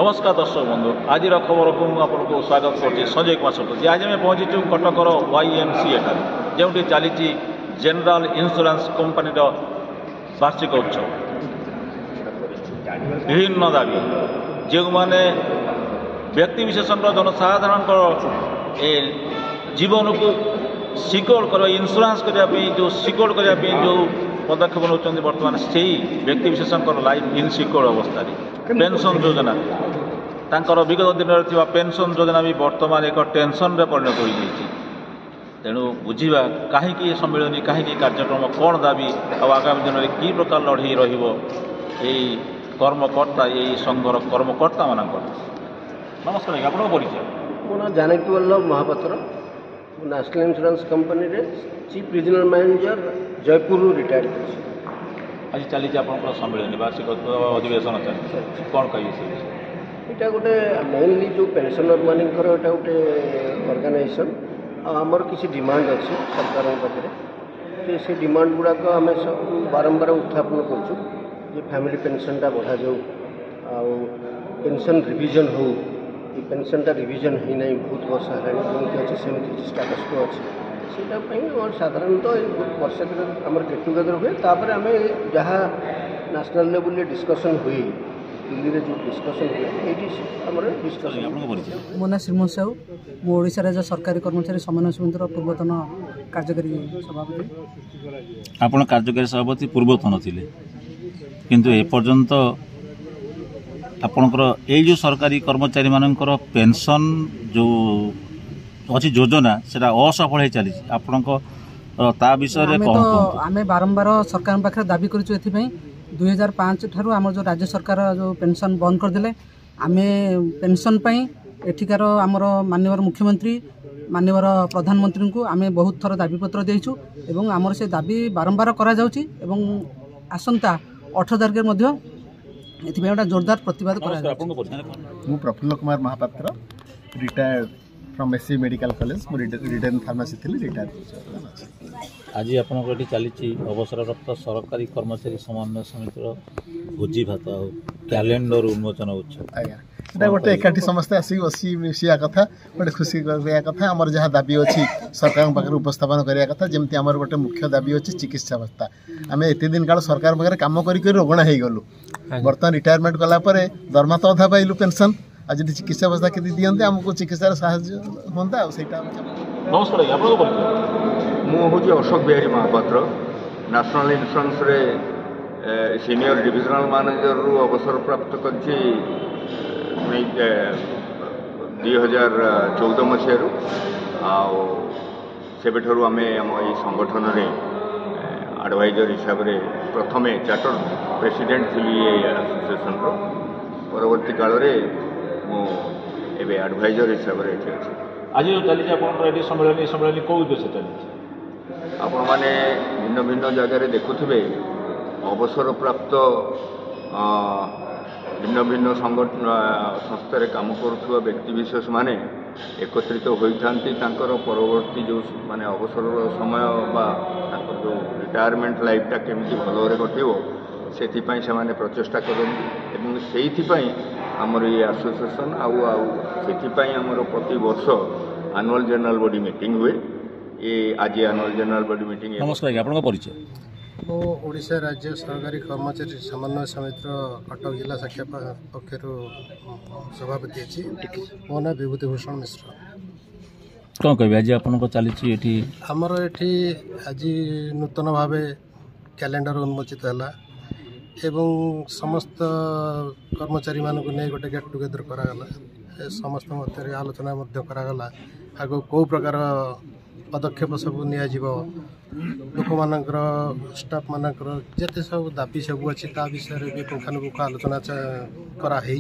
नमस्कार दर्शक बंधु आज खबर को आपको स्वागत कर संजय कुमार सतुर्जी। आज आम पहुंचीचु कटकर YMCA जो चली जनरल इंश्योरेंस कंपनी वार्षिक उत्सव। विभिन्न दाबी जो मैंने व्यक्ति विशेषण जनसाधारण जीवन को सिक्योर कर इंश्योरेंस करने जो सिक्योर करने जो पदक्षेप नौकरी बर्तमान से व्यक्ति विशेषण लाइफ इनसिक्योर अवस्था पेंशन योजना तांकर विगत दिन में पेंशन योजना भी बर्तमान एक टेंशन रे परिणत हो जाइए। तेणु बुझा कहीं सम्मिलन कहीं कार्यक्रम कौन दाबी आगामी दिन में कि प्रकार लड़े कर्मकर्ता यही संघर कर्मकर्ता मान। नमस्कार आप परिचय मो ना Janaki Vallabh Mohapatra national insurance company रे chief regional manager Jaipur retired. आज चली सम्मिलन वार्षिक अधिवेशन चलती कौन कहे यहाँ गोटे मेनली जो पेनसनर मान गोटे ऑर्गेनाइजेशन आमर किसी डिमांड अच्छी सरकार पाखे से डिमांड गुड़ाक आम सब बारंबार उत्थापन करूँ फैमिली पेंशनटा बढ़ा जाऊ पेंशन रिविजन हो पेंशनटा रिविजन ही नहीं बहुत वर्ष है अच्छे सेमती स्टाटस को अच्छे से साधारणतः वर्ष आम गेट टुगेदर हुए आम जहाँ नेशनल लेवल डिस्कसन हुए दिल्ली रे जो डिस्कसन हुए ये डिस्कसन। मो ना श्रीमोहन साहू मो ओडिशा राज्य सरकारी कर्मचारी समन्वय समितिर पूर्वतन कार्यकारी सभापति। आपण कार्यकारी सभापति पूर्वतन थिले किंतु ए पर्यंत आपणकर ये जो सरकारी कर्मचारी मानकर पेंशन जो अच्छी योजना से असफल हो चली आपणकर विषय आम बारंबार सरकार पाखे दाबी करूँ 2005 ठारू आम जो राज्य सरकार जो पेंशन बंद करदे आम पेंशन एठिकार आमर माननीय मुख्यमंत्री माननीय प्रधानमंत्री को आम बहुत थर दाबीपत्र देचु एवं आमर से दाबी बारंबार करा जाउची एवं आसंता 18 तारिख गोटे जोरदार प्रतिवाद करा। Prafulla Kumar Mahapatra retired from SC medical college return pharmacy थी रिटायर। आज आपंकर चली अवसरप्राप्त सरकारी कर्मचारी समन्वय समितिर भोजी भात कैलेंडर उन्मोचन उत्सव आज्ञा गोटे एकाठी समस्ते आसिक बसी मिसिया कथा गोटे खुशी करा कथा आमर जहाँ दाबी अच्छी सरकार पाखे उपस्थापन करा कथा जमी आमर गोटे मुख्य दाबी अच्छी चिकित्सा भत्ता आम एत दिन काल सरकार पाखे कम कर रोगणा हो गलु बर्तमान रिटायरमेंट कलापर दरमा तो अधा पाइलु पेंशन आज यदि चिकित्सा व्यवस्था के दिखते आमको चिकित्सार साहय हाँ से। मुझे अशोक बिहारी महापात्र नेशनल इंश्योरेंस रे सीनियर डिविजनल मैनेजर रु अवसर प्राप्त कर 2014 मसीह से आम ये संगठन रे एडवाइजर हिसाब से प्रथम चार्टर प्रेसिडेंट थी एसोसिएशन परवर्ती काल मुझे एडवाइजर हिसाब से आज जो चली सम्मेलन कौ उद्देश्य चली आपण मैंने भिन्न भिन्न जगह देखुवे अवसर प्राप्त भिन्न भिन्न संगठन संस्थार काम करुवा व्यक्तिविशेष माने एकत्रित होती परवर्ती जो माने अवसर समय बा जो रिटायरमेंट लाइफटा केमती भल कटो से प्रचेषा करती आमर ये एसोसिएशन आमर प्रति वर्ष एनुअल जनरल बॉडी मीटिंग हुए ये आज एनुअल जनरल बॉडी मीटिंग। नमस्कार आपन परिचय मो ओडिशा राज्य सरकारी कर्मचारी समन्वय समितिर कटक जिला शाखा पक्षर सभापति अच्छी मो ना विभूति भूषण मिश्र। कौन कह आज आपन चली आमर ये आज नूतन भाव कैलेंडर उन्मोचित है एवं समस्त कर्मचारी मानक नहीं गोटे गेट टुगेदर करागला समस्त मध्य आलोचना करागला आग कौ प्रकार पदक्षेप सब लोक मानकर स्टाफ मानकर जिते सब दाबी सब अच्छी विषय भी पुंखानुपुंख आलोचना कराई।